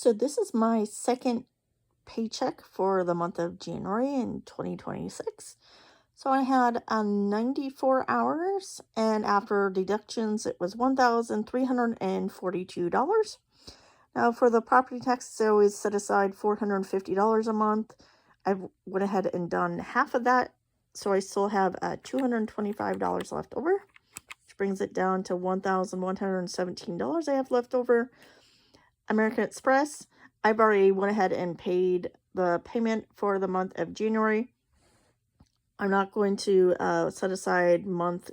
So this is my second paycheck for the month of January in 2026. So I had 94 hours, and after deductions, it was $1,342. Now, for the property taxes, I always set aside $450 a month. I went ahead and done half of that, so I still have $225 left over, which brings it down to $1,117 I have left over. American Express, I've already went ahead and paid the payment for the month of January. I'm not going to set aside money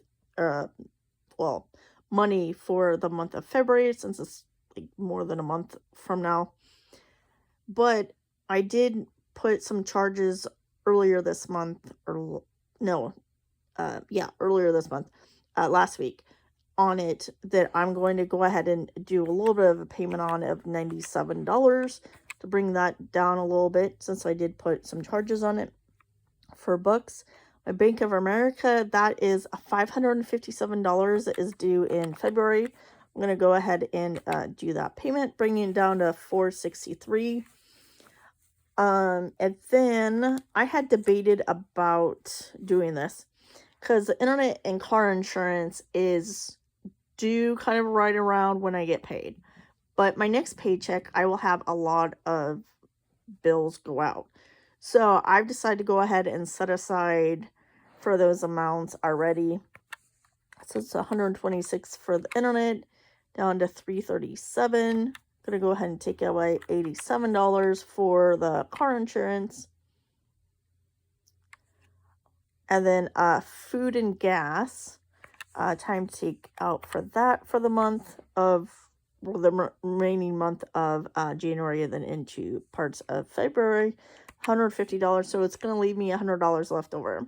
for the month of February, since it's like more than a month from now. But I did put some charges earlier this month, earlier this month, last week, on it, that I'm going to go ahead and do a little bit of a payment on of $97 to bring that down a little bit, since I did put some charges on it for books. My Bank of America, that is $557 that is due in February. I'm going to go ahead and do that payment, bringing it down to $463. And then I had debated about doing this because the internet and car insurance is due kind of right around when I get paid. But my next paycheck, I will have a lot of bills go out. So I've decided to go ahead and set aside for those amounts already. So it's $126 for the internet, down to $337. Gonna go ahead and take away $87 for the car insurance. And then food and gas, time to take out for that for the month of, the remaining month of January, and then into parts of February, $150. So it's going to leave me $100 left over.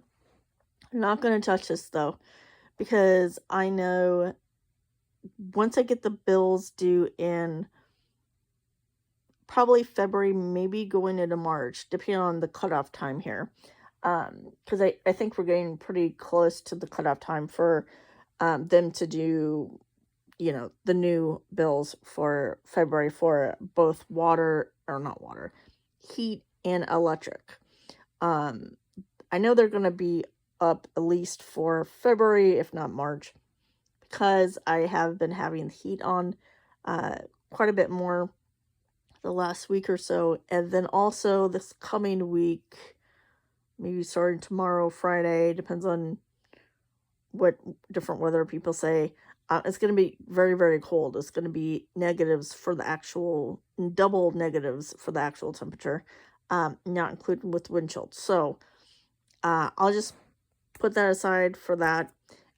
I'm not going to touch this though, because I know once I get the bills due in probably February, maybe going into March, depending on the cutoff time here. Because I think we're getting pretty close to the cutoff time for them to do, the new bills for February for both heat and electric. I know they're going to be up at least for February, if not March, because I have been having heat on quite a bit more the last week or so. And then also this coming week, maybe starting tomorrow, Friday, depends on what different weather people say, it's going to be very, very cold. It's going to be double negatives for the actual temperature, not including with wind chill. So I'll just put that aside for that.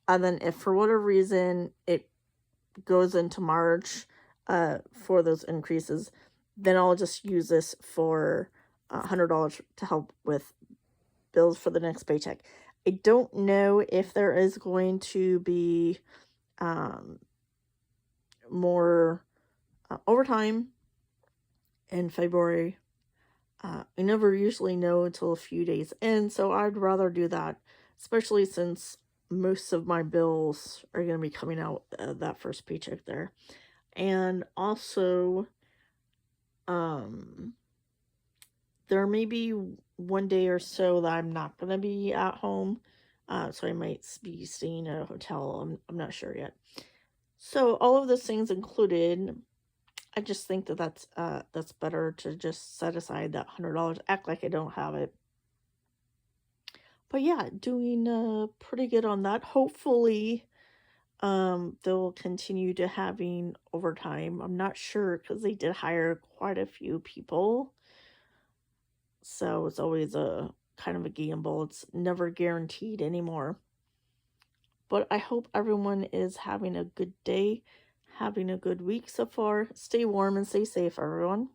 And then if for whatever reason it goes into March for those increases, then I'll just use this for $100 to help with bills for the next paycheck. I don't know if there is going to be more overtime in February. I never usually know until a few days in, so I'd rather do that, especially since most of my bills are going to be coming out that first paycheck there. And also, there may be one day or so that I'm not going to be at home, so I might be staying at a hotel. I'm not sure yet. So all of those things included, I just think that's better to just set aside that $100, act like I don't have it. But yeah, doing pretty good on that. Hopefully, they'll continue to having overtime. I'm not sure, because they did hire quite a few people. So it's always a kind of a gamble. It's never guaranteed anymore. But I hope everyone is having a good day, having a good week so far. Stay warm and stay safe, everyone.